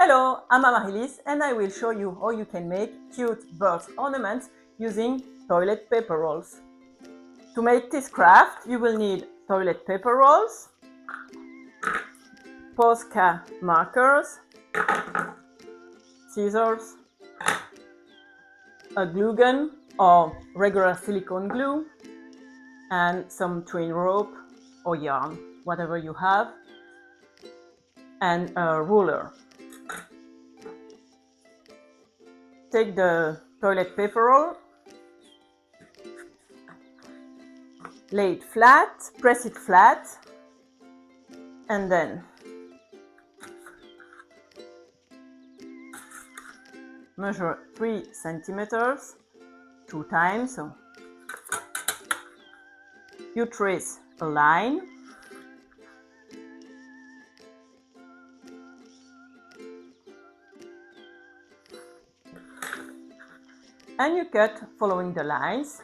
Hello, I'm Amarilis and I will show you how you can make cute bird ornaments using toilet paper rolls. To make this craft, you will need toilet paper rolls, Posca markers, scissors, a glue gun or regular silicone glue, and some twine rope or yarn, whatever you have, and a ruler. Take the toilet paper roll, lay it flat, press it flat, and then measure 3 centimeters 2 times. So you trace a line, and you cut following the lines.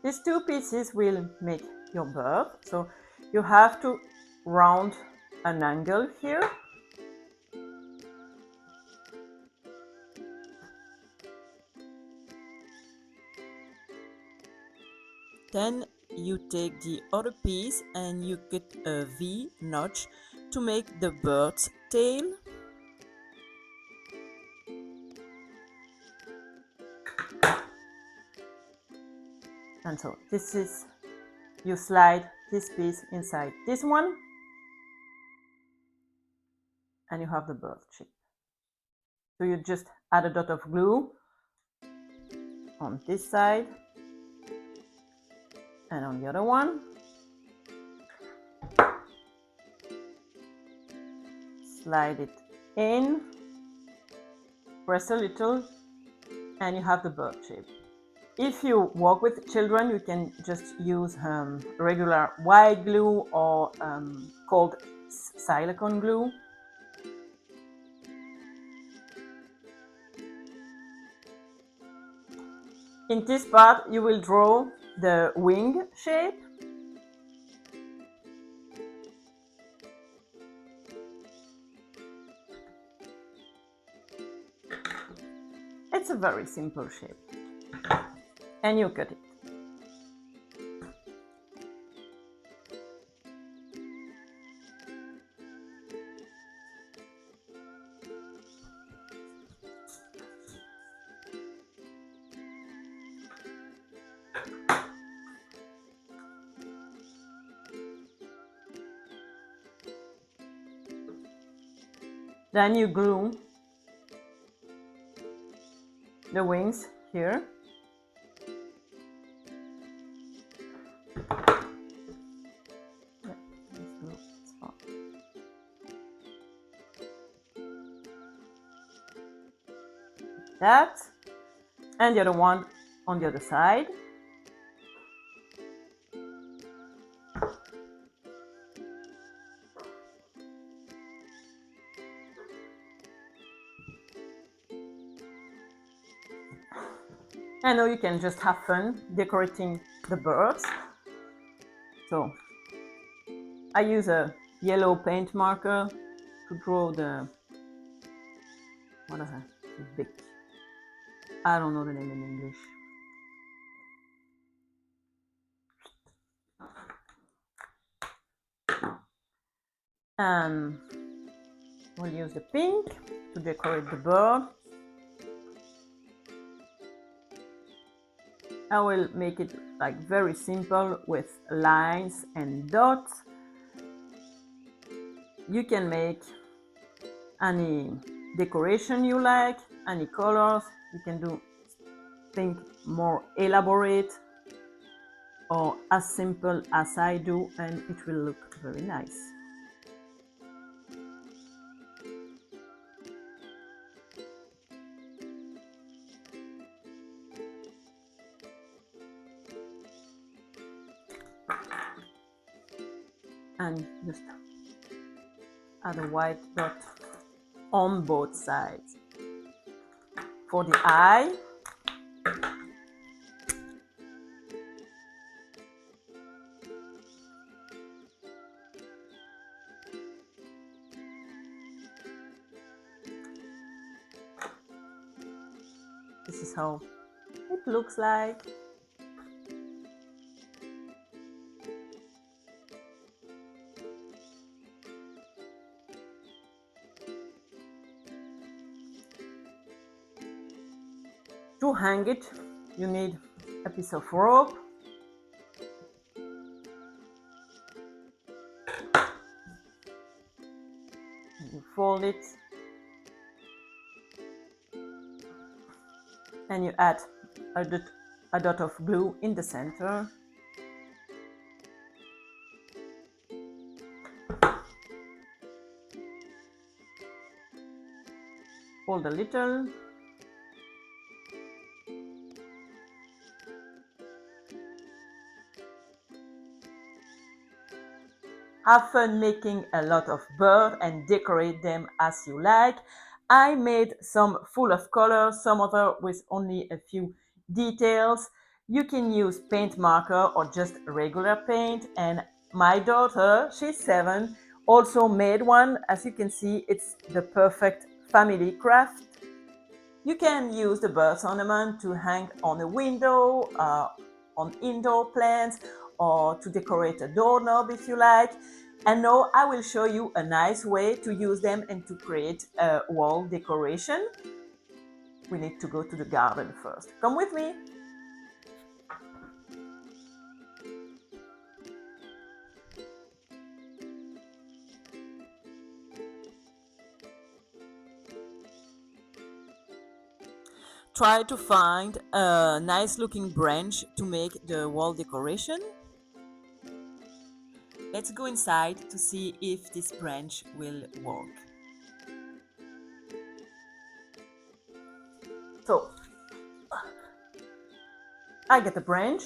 These 2 pieces will make your bird, so you have to round an angle here. Then you take the other piece and you cut a V notch to make the bird's tail. And so this is, you slide this piece inside this one and you have the bird shape. So you just add a dot of glue on this side and on the other one. Slide it in, press a little, and you have the bird shape. If you work with children, you can just use regular white glue or cold silicone glue. In this part, you will draw the wing shape. It's a very simple shape. And you cut it. Then you glue the wings here. That, and the other one on the other side. And now you can just have fun decorating the birds. So I use a yellow paint marker to draw the, what is that? The beak. I don't know the name in English. And we'll use the pink to decorate the bird. I will make it like very simple with lines and dots. You can make any decoration you like, any colors. You can do things more elaborate or as simple as I do, and it will look very nice. And just add a white dot on both sides. for the eye. This is how it looks like. To hang it, you need a piece of rope. You fold it and you add a dot of glue in the center. Fold a little. Have fun making a lot of birds and decorate them as you like. I made some full of color, some other with only a few details. You can use paint marker or just regular paint. And my daughter, she's 7, also made one. As you can see, it's the perfect family craft. You can use the birds ornament to hang on a window, on indoor plants, or to decorate a doorknob if you like. And now I will show you a nice way to use them and to create a wall decoration. We need to go to the garden first. Come with me. Try to find a nice looking branch to make the wall decoration. Let's go inside to see if this branch will work. So, I get a branch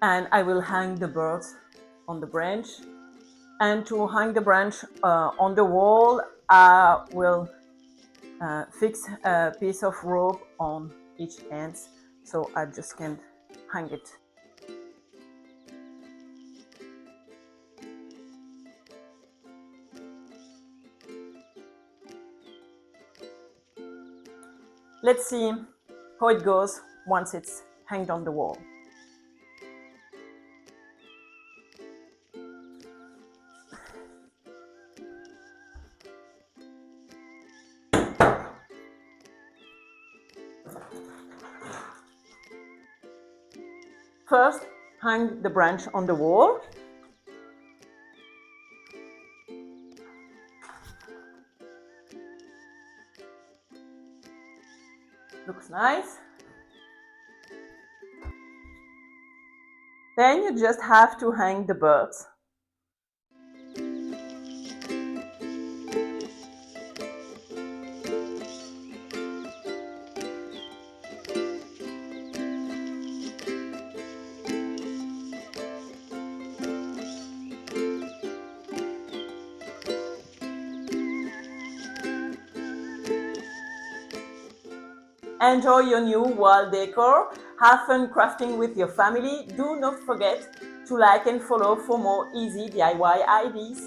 and I will hang the birds on the branch. And to hang the branch on the wall, I will fix a piece of rope on each end, so I just can hang it. Let's see how it goes once it's hanged on the wall. First, hang the branch on the wall. Looks nice. Then you just have to hang the birds. Enjoy your new wall decor. Have fun crafting with your family. Do not forget to like and follow for more easy DIY ideas.